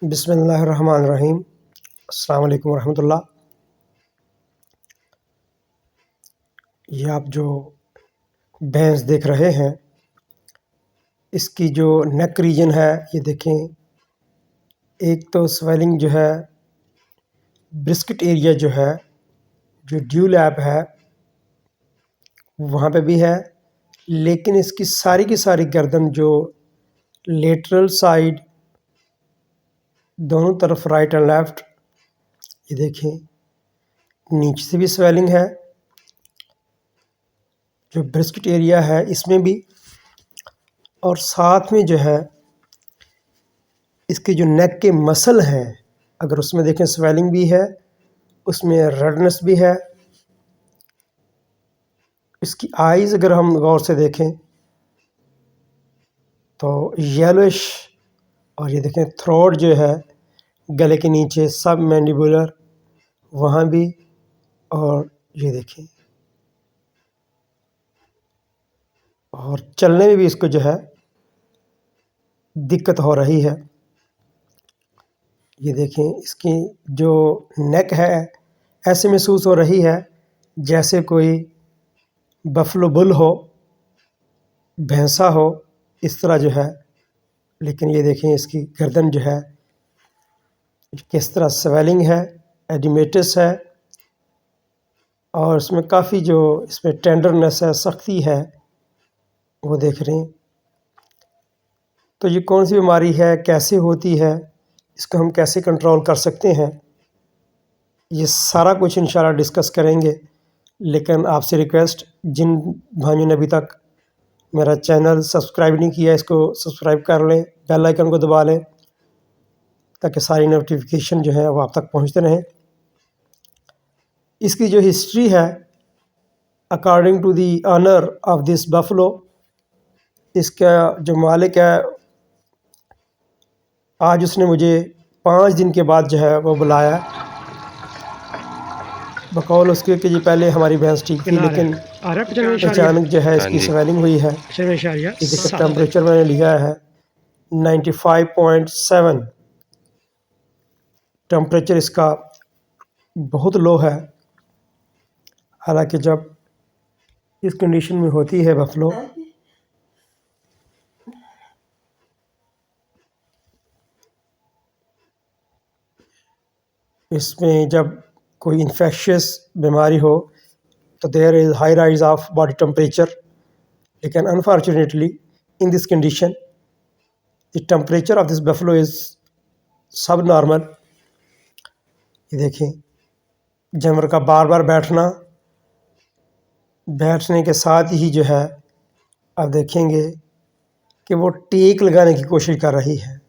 बिस्मिल्लाहिर्रहमानिर्रहीम। अस्सलाम वालेकुम रहमतुल्लाह। ये आप जो भैंस देख रहे हैं, इसकी जो नेक रीजन है, ये देखें। एक तो स्वेलिंग जो है, ब्रिस्केट एरिया जो है, जो ड्यू लैब है, वहाँ पे भी है। लेकिन इसकी सारी की सारी गर्दन जो लेटरल साइड दोनों तरफ राइट एंड लेफ्ट, ये देखें, नीचे से भी स्वेलिंग है। जो ब्रिस्केट एरिया है इसमें भी, और साथ में जो है इसके जो नेक के मसल हैं, अगर उसमें देखें स्वेलिंग भी है, उसमें रेडनेस भी है। इसकी आईज़ अगर हम गौर से देखें तो येलोइश, और ये देखें थ्रोट जो है गले के नीचे सब मैंडिबुलर, वहाँ भी, और ये देखें, और चलने में भी इसको जो है दिक्कत हो रही है। ये देखें, इसकी जो नेक है ऐसे महसूस हो रही है जैसे कोई बफलो बुल हो, भैंसा हो, इस तरह जो है। लेकिन ये देखें, इसकी गर्दन जो है किस तरह स्वेलिंग है, एडिमेटस है, और इसमें काफ़ी जो इसमें टेंडरनेस है, सख्ती है, वो देख रहे हैं। तो ये कौन सी बीमारी है, कैसे होती है, इसको हम कैसे कंट्रोल कर सकते हैं, ये सारा कुछ इंशाल्लाह डिस्कस करेंगे। लेकिन आपसे रिक्वेस्ट, जिन भाइयों ने अभी तक मेरा चैनल सब्सक्राइब नहीं किया, इसको सब्सक्राइब कर लें, बेल आइकन को दबा लें, ताकि सारी नोटिफिकेशन जो है वो आप तक पहुंचते रहें। इसकी जो हिस्ट्री है, according to the honour of this buffalo, इसका जो मालिक है, आज उसने मुझे 5 दिन के बाद जो है वो बुलाया, बकौल उसके कि जी पहले हमारी भैंस ठीक थी, लेकिन अचानक जो है इसकी स्वेलिंग हुई है। इसका टेम्परेचर मैंने लिया है 95.7। टेम्परेचर इसका बहुत लो है। हालांकि जब इस कंडीशन में होती है बफलो, इसमें जब कोई इन्फेक्शियस बीमारी हो तो there is high rise of body temperature. लेकिन unfortunately in this condition the temperature of this buffalo is subnormal. ये देखें, जानवर का बार बार बैठने के साथ ही जो है आप देखेंगे कि वो टेक लगाने की कोशिश कर रही है।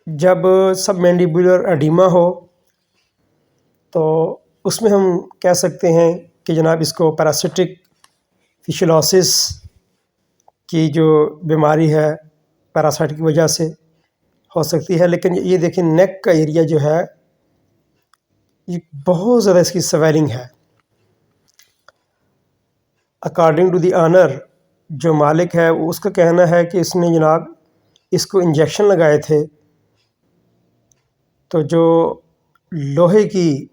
जब सब मैंडिबुलर एडिमा हो तो उसमें हम कह सकते हैं कि जनाब इसको पैरासिटिक फिशलोसिस की जो बीमारी है, पैरासाइट की वजह से हो सकती है। लेकिन ये देखें, नेक का एरिया जो है ये बहुत ज़्यादा इसकी स्वेलिंग है। अकॉर्डिंग टू दी ऑनर, जो मालिक है उसका कहना है कि इसने जनाब इसको इंजेक्शन लगाए थे, तो जो लोहे की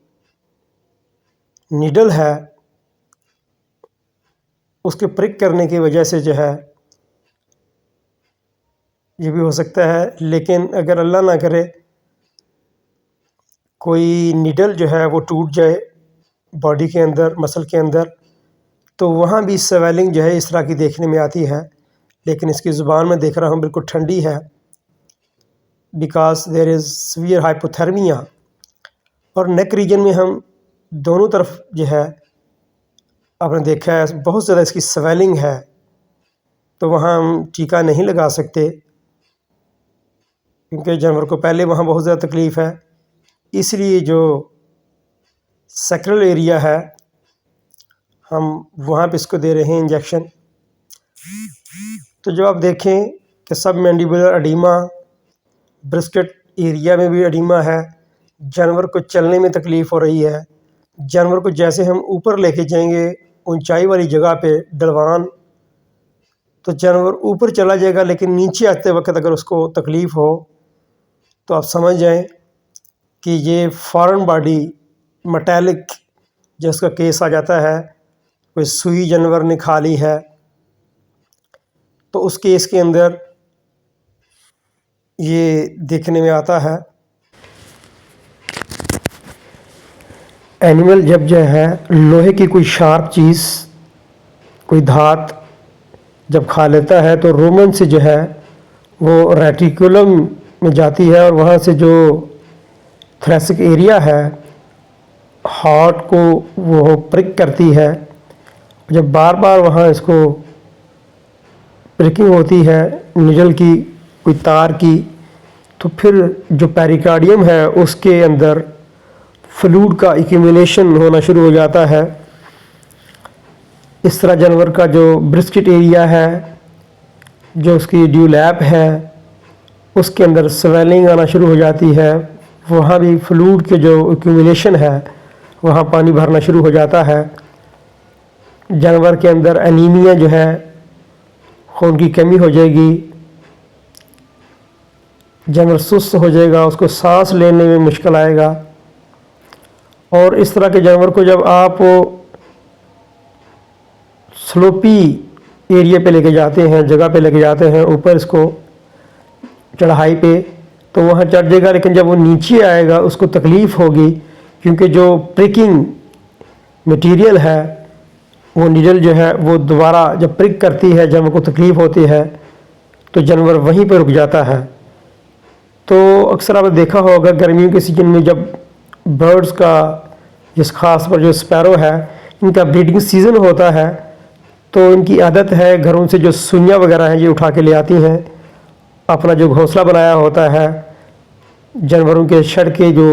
नीडल है उसके प्रिक करने की वजह से जो है ये भी हो सकता है। लेकिन अगर अल्लाह ना करे कोई नीडल जो है वो टूट जाए बॉडी के अंदर, मसल के अंदर, तो वहाँ भी स्वेलिंग जो है इस तरह की देखने में आती है। लेकिन इसकी ज़ुबान में देख रहा हूँ बिल्कुल ठंडी है, because there is severe hypothermia. और नेक रीजन में हम दोनों तरफ जो है आपने देखा है बहुत ज़्यादा इसकी स्वेलिंग है, तो वहाँ हम टीका नहीं लगा सकते क्योंकि जानवर को पहले वहाँ बहुत ज़्यादा तकलीफ़ है। इसलिए जो सैक्रल एरिया है हम वहाँ पे इसको दे रहे हैं इंजेक्शन। तो जो आप देखें कि सब मैंडिबुलर एडिमा, ब्रिस्केट एरिया में भी एडिमा है, जानवर को चलने में तकलीफ़ हो रही है। जानवर को जैसे हम ऊपर लेके जाएंगे ऊंचाई वाली जगह पे, ढलवान तो जानवर ऊपर चला जाएगा, लेकिन नीचे आते वक्त अगर उसको तकलीफ़ हो तो आप समझ जाएं कि ये फॉरेन बॉडी मेटालिक जिसका केस आ जाता है, कोई सुई जानवर ने खा ली है, तो उस केस के अंदर ये देखने में आता है। एनिमल जब जो है लोहे की कोई शार्प चीज़, कोई धात जब खा लेता है तो रोमन से जो है वो रेटिकुलम में जाती है और वहाँ से जो थोरेसिक एरिया है, हार्ट को वो प्रिक करती है। जब बार बार वहाँ इसको प्रिकिंग होती है निडल की, कोई तार की, तो फिर जो पेरिकार्डियम है उसके अंदर फ्लूइड का एक्यूमुलेशन होना शुरू हो जाता है। इस तरह जानवर का जो ब्रिस्किट एरिया है, जो उसकी ड्यूलैप है, उसके अंदर स्वेलिंग आना शुरू हो जाती है। वहाँ भी फ्लूइड के जो एक्यूमुलेशन है, वहाँ पानी भरना शुरू हो जाता है। जानवर के अंदर एनीमिया जो है, खून की कमी हो जाएगी, जानवर सुस्त हो जाएगा, उसको सांस लेने में मुश्किल आएगा। और इस तरह के जानवर को जब आप स्लोपी एरिया पे लेके जाते हैं, जगह पे लेके जाते हैं, ऊपर इसको चढ़ाई पे, तो वहाँ चढ़ जाएगा, लेकिन जब वो नीचे आएगा उसको तकलीफ़ होगी, क्योंकि जो प्रिकिंग मटेरियल है, वो नीडल जो है वो दोबारा जब प्रिक करती है, जानवर को तकलीफ़ होती है, तो जानवर वहीं पर रुक जाता है। तो अक्सर आपने देखा होगा गर्मियों के सीज़न में जब बर्ड्स का, जिस खास पर जो स्पैरो है, इनका ब्रीडिंग सीज़न होता है, तो इनकी आदत है घरों से जो सुइयाँ वगैरह हैं ये उठा के ले आती हैं। अपना जो घोंसला बनाया होता है जानवरों के शेड के जो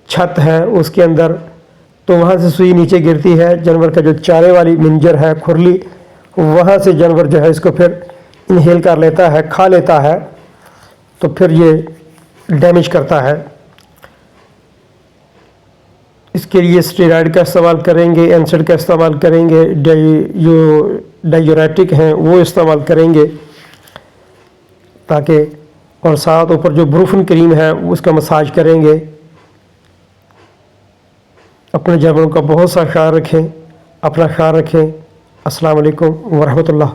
छत है उसके अंदर, तो वहाँ से सुई नीचे गिरती है। जानवर का जो चारे वाली मिंजर है, खुरली, वहाँ से जानवर जो है इसको फिर इनहेल कर लेता है, खा लेता है, तो फिर ये डैमेज करता है। इसके लिए स्टेरॉइड का इस्तेमाल करेंगे, एनसाइड का इस्तेमाल करेंगे, जो डायूरेटिक हैं वो इस्तेमाल करेंगे, ताकि, और साथ ऊपर जो ब्रूफन क्रीम है उसका मसाज करेंगे। अपने जानवरों का बहुत सा ख्याल रखें, अपना ख्याल रखें। अस्सलाम वालेकुम वरहमतुल्लाह।